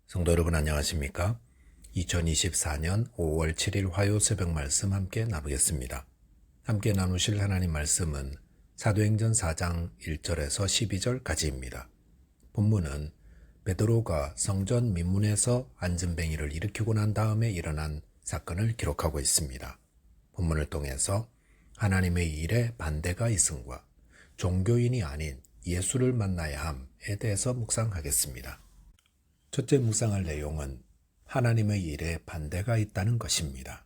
성도 여러분 안녕하십니까? 2024년 5월 7일 화요 새벽 말씀 함께 나누겠습니다. 함께 나누실 하나님 말씀은 사도행전 4장 1절에서 12절까지입니다. 본문은 베드로가 성전 민문에서 안전뱅이를 일으키고 난 다음에 일어난 사건을 기록하고 있습니다. 본문을 통해서 하나님의 일에 반대가 있음과 종교인이 아닌 예수를 만나야 함에 대해서 묵상하겠습니다. 첫째 묵상할 내용은 하나님의 일에 반대가 있다는 것입니다.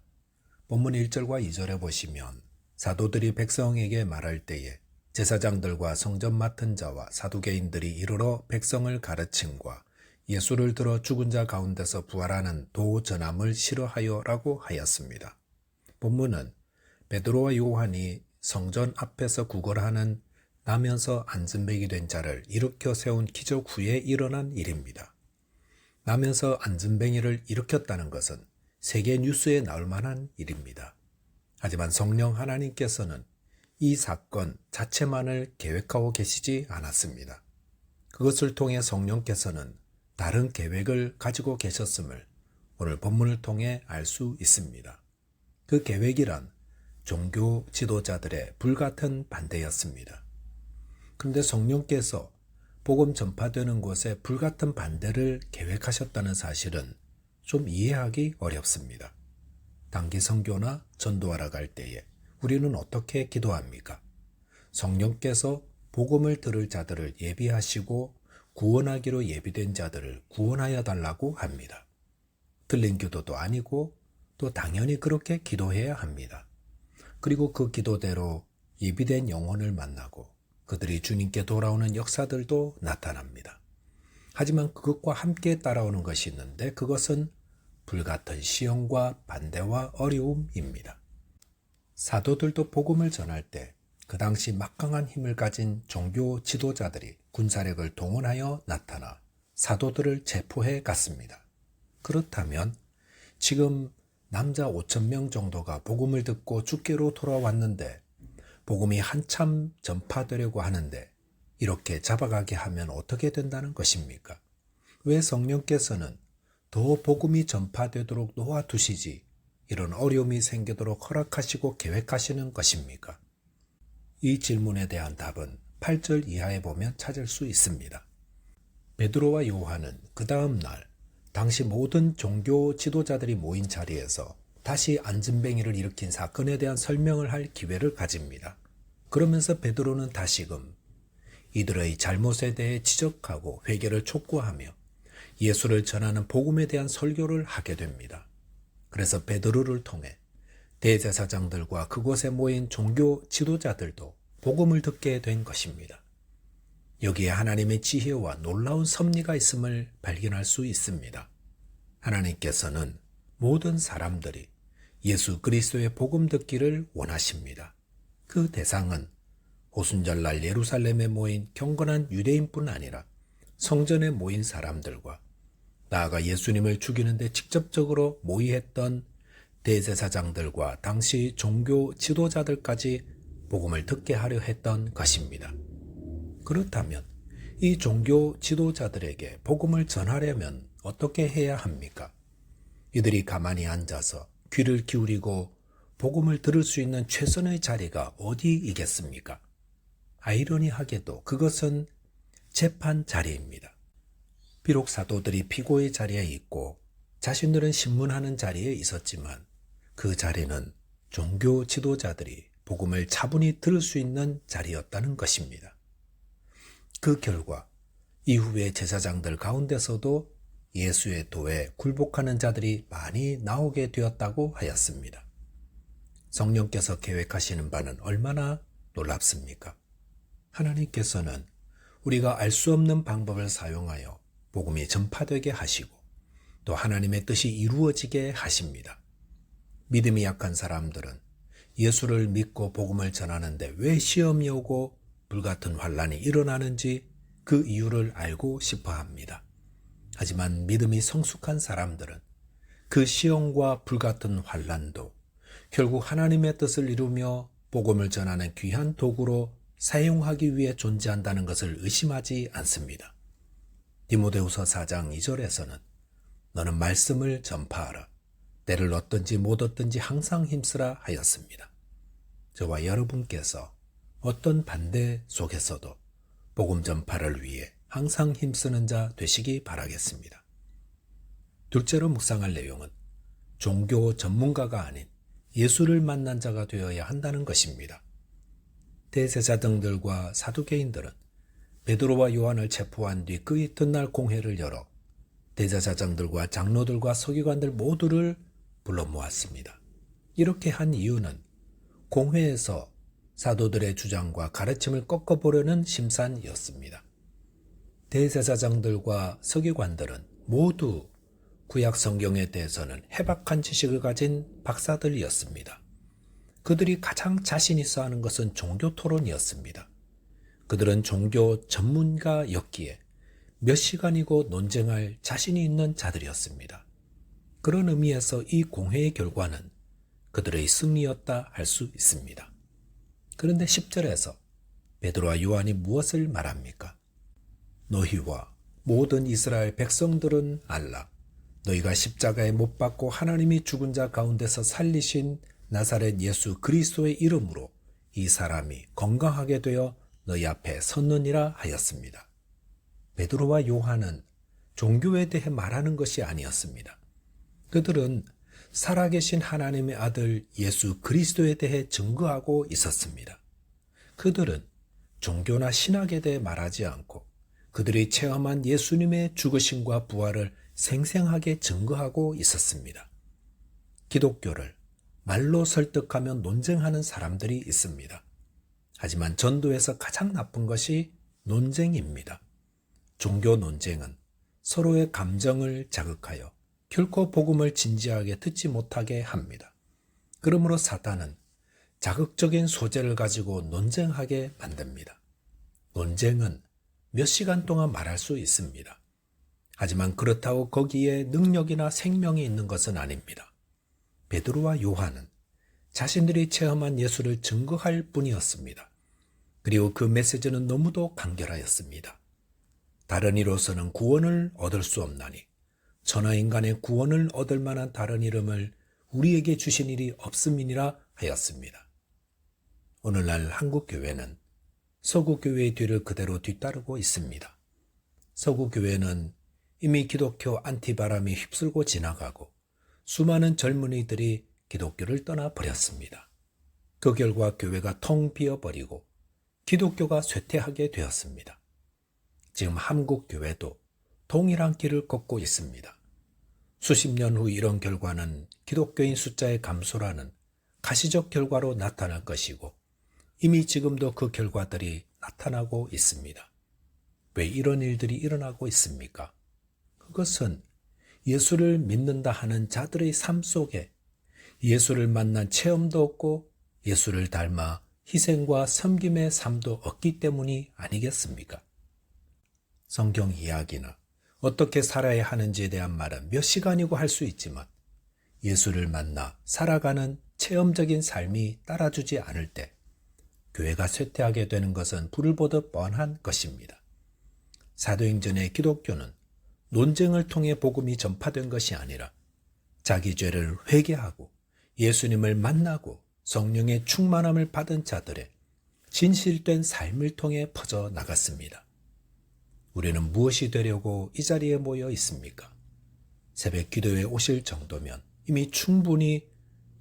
본문 1절과 2절에 보시면 사도들이 백성에게 말할 때에 제사장들과 성전 맡은 자와 사두개인들이 이르러 백성을 가르침과 예수를 들어 죽은 자 가운데서 부활하는 도전함을 싫어하여라고 하였습니다. 본문은 베드로와 요한이 성전 앞에서 구걸하는 나면서 안전뱅이 된 자를 일으켜 세운 기적 후에 일어난 일입니다. 나면서 안전뱅이를 일으켰다는 것은 세계 뉴스에 나올 만한 일입니다. 하지만 성령 하나님께서는 이 사건 자체만을 계획하고 계시지 않았습니다. 그것을 통해 성령께서는 다른 계획을 가지고 계셨음을 오늘 본문을 통해 알 수 있습니다. 그 계획이란 종교 지도자들의 불같은 반대였습니다. 그런데 성령께서 복음 전파되는 곳에 불같은 반대를 계획하셨다는 사실은 좀 이해하기 어렵습니다. 단기 선교나 전도하러 갈 때에 우리는 어떻게 기도합니까? 성령께서 복음을 들을 자들을 예비하시고 구원하기로 예비된 자들을 구원하여 달라고 합니다. 틀린 기도도 아니고 또 당연히 그렇게 기도해야 합니다. 그리고 그 기도대로 예비된 영혼을 만나고 그들이 주님께 돌아오는 역사들도 나타납니다. 하지만 그것과 함께 따라오는 것이 있는데 그것은 불같은 시험과 반대와 어려움입니다. 사도들도 복음을 전할 때 그 당시 막강한 힘을 가진 종교 지도자들이 군사력을 동원하여 나타나 사도들을 체포해 갔습니다. 그렇다면 지금 남자 5,000명 정도가 복음을 듣고 주께로 돌아왔는데 복음이 한참 전파되려고 하는데 이렇게 잡아가게 하면 어떻게 된다는 것입니까? 왜 성령께서는 더 복음이 전파되도록 놓아두시지 이런 어려움이 생기도록 허락하시고 계획하시는 것입니까? 이 질문에 대한 답은 8절 이하에 보면 찾을 수 있습니다. 베드로와 요한은 그 다음 날 당시 모든 종교 지도자들이 모인 자리에서 다시 안전뱅이를 일으킨 사건에 대한 설명을 할 기회를 가집니다. 그러면서 베드로는 다시금 이들의 잘못에 대해 지적하고 회개를 촉구하며 예수를 전하는 복음에 대한 설교를 하게 됩니다. 그래서 베드로를 통해 대제사장들과 그곳에 모인 종교 지도자들도 복음을 듣게 된 것입니다. 여기에 하나님의 지혜와 놀라운 섭리가 있음을 발견할 수 있습니다. 하나님께서는 모든 사람들이 예수 그리스도의 복음 듣기를 원하십니다. 그 대상은 오순절날 예루살렘에 모인 경건한 유대인뿐 아니라 성전에 모인 사람들과 나아가 예수님을 죽이는데 직접적으로 모의했던 대제사장들과 당시 종교 지도자들까지 복음을 듣게 하려 했던 것입니다. 그렇다면 이 종교 지도자들에게 복음을 전하려면 어떻게 해야 합니까? 이들이 가만히 앉아서 귀를 기울이고 복음을 들을 수 있는 최선의 자리가 어디이겠습니까? 아이러니하게도 그것은 재판 자리입니다. 비록 사도들이 피고의 자리에 있고 자신들은 신문하는 자리에 있었지만 그 자리는 종교 지도자들이 복음을 차분히 들을 수 있는 자리였다는 것입니다. 그 결과 이후에 제사장들 가운데서도 예수의 도에 굴복하는 자들이 많이 나오게 되었다고 하였습니다. 성령께서 계획하시는 바는 얼마나 놀랍습니까? 하나님께서는 우리가 알 수 없는 방법을 사용하여 복음이 전파되게 하시고 또 하나님의 뜻이 이루어지게 하십니다. 믿음이 약한 사람들은 예수를 믿고 복음을 전하는데 왜 시험이 오고 불같은 환란이 일어나는지 그 이유를 알고 싶어 합니다. 하지만 믿음이 성숙한 사람들은 그 시험과 불같은 환란도 결국 하나님의 뜻을 이루며 복음을 전하는 귀한 도구로 사용하기 위해 존재한다는 것을 의심하지 않습니다. 디모데후서 4장 2절에서는 너는 말씀을 전파하라. 때를 얻든지 못 얻든지 항상 힘쓰라 하였습니다. 저와 여러분께서 어떤 반대 속에서도 복음 전파를 위해 항상 힘쓰는 자 되시기 바라겠습니다. 둘째로 묵상할 내용은 종교 전문가가 아닌 예수를 만난 자가 되어야 한다는 것입니다. 대제사장들과 사두개인들은 베드로와 요한을 체포한 뒤 그 이튿날 공회를 열어 대제사장들과 장로들과 서기관들 모두를 불러 모았습니다. 이렇게 한 이유는 공회에서 사도들의 주장과 가르침을 꺾어보려는 심산이었습니다. 대제사장들과 서기관들은 모두 구약 성경에 대해서는 해박한 지식을 가진 박사들이었습니다. 그들이 가장 자신 있어 하는 것은 종교 토론이었습니다. 그들은 종교 전문가였기에 몇 시간이고 논쟁할 자신이 있는 자들이었습니다. 그런 의미에서 이 공회의 결과는 그들의 승리였다 할 수 있습니다. 그런데 10절에서 베드로와 요한이 무엇을 말합니까? 너희와 모든 이스라엘 백성들은 알라. 너희가 십자가에 못 박고 하나님이 죽은 자 가운데서 살리신 나사렛 예수 그리스도의 이름으로 이 사람이 건강하게 되어 너희 앞에 섰느니라 하였습니다. 베드로와 요한은 종교에 대해 말하는 것이 아니었습니다. 그들은 살아계신 하나님의 아들 예수 그리스도에 대해 증거하고 있었습니다. 그들은 종교나 신학에 대해 말하지 않고 그들이 체험한 예수님의 죽으심과 부활을 생생하게 증거하고 있었습니다. 기독교를 말로 설득하며 논쟁하는 사람들이 있습니다. 하지만 전도에서 가장 나쁜 것이 논쟁입니다. 종교 논쟁은 서로의 감정을 자극하여 결코 복음을 진지하게 듣지 못하게 합니다. 그러므로 사탄은 자극적인 소재를 가지고 논쟁하게 만듭니다. 논쟁은 몇 시간 동안 말할 수 있습니다. 하지만 그렇다고 거기에 능력이나 생명이 있는 것은 아닙니다. 베드로와 요한은 자신들이 체험한 예수를 증거할 뿐이었습니다. 그리고 그 메시지는 너무도 간결하였습니다. 다른 이로서는 구원을 얻을 수 없나니 천하인간의 구원을 얻을 만한 다른 이름을 우리에게 주신 일이 없음이니라 하였습니다. 오늘날 한국교회는 서구교회의 뒤를 그대로 뒤따르고 있습니다. 서구교회는 이미 기독교 안티바람이 휩쓸고 지나가고 수많은 젊은이들이 기독교를 떠나버렸습니다. 그 결과 교회가 텅 비어버리고 기독교가 쇠퇴하게 되었습니다. 지금 한국교회도 동일한 길을 걷고 있습니다. 수십 년 후 이런 결과는 기독교인 숫자의 감소라는 가시적 결과로 나타날 것이고 이미 지금도 그 결과들이 나타나고 있습니다. 왜 이런 일들이 일어나고 있습니까? 그것은 예수를 믿는다 하는 자들의 삶 속에 예수를 만난 체험도 없고 예수를 닮아 희생과 섬김의 삶도 없기 때문이 아니겠습니까? 성경 이야기나 어떻게 살아야 하는지에 대한 말은 몇 시간이고 할 수 있지만 예수를 만나 살아가는 체험적인 삶이 따라주지 않을 때 교회가 쇠퇴하게 되는 것은 불을 보듯 뻔한 것입니다. 사도행전의 기독교는 논쟁을 통해 복음이 전파된 것이 아니라 자기 죄를 회개하고 예수님을 만나고 성령의 충만함을 받은 자들의 진실된 삶을 통해 퍼져 나갔습니다. 우리는 무엇이 되려고 이 자리에 모여 있습니까? 새벽 기도에 오실 정도면 이미 충분히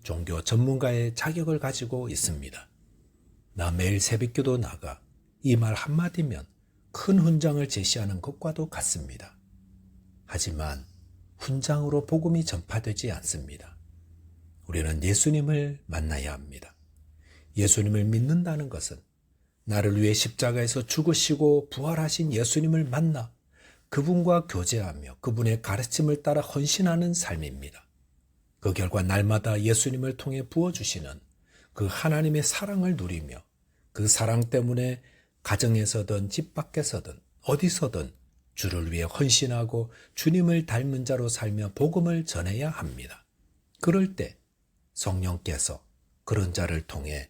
종교 전문가의 자격을 가지고 있습니다. 나 매일 새벽 기도 나가 이 말 한마디면 큰 훈장을 제시하는 것과도 같습니다. 하지만 훈장으로 복음이 전파되지 않습니다. 우리는 예수님을 만나야 합니다. 예수님을 믿는다는 것은 나를 위해 십자가에서 죽으시고 부활하신 예수님을 만나 그분과 교제하며 그분의 가르침을 따라 헌신하는 삶입니다. 그 결과 날마다 예수님을 통해 부어주시는 그 하나님의 사랑을 누리며 그 사랑 때문에 가정에서든 집 밖에서든 어디서든 주를 위해 헌신하고 주님을 닮은 자로 살며 복음을 전해야 합니다. 그럴 때 성령께서 그런 자를 통해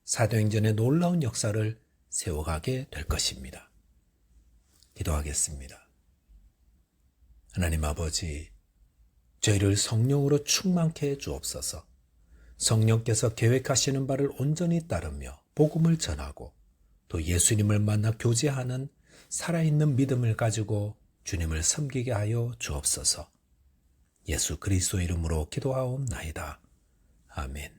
사도행전의 놀라운 역사를 세워가게 될 것입니다. 기도하겠습니다. 하나님 아버지, 저희를 성령으로 충만케 해 주옵소서. 성령께서 계획하시는 바를 온전히 따르며 복음을 전하고 또 예수님을 만나 교제하는 살아있는 믿음을 가지고 주님을 섬기게 하여 주옵소서. 예수 그리스도 이름으로 기도하옵나이다. 아멘.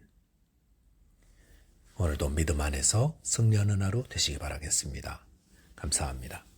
오늘도 믿음 안에서 승리하는 하루 되시기 바라겠습니다. 감사합니다.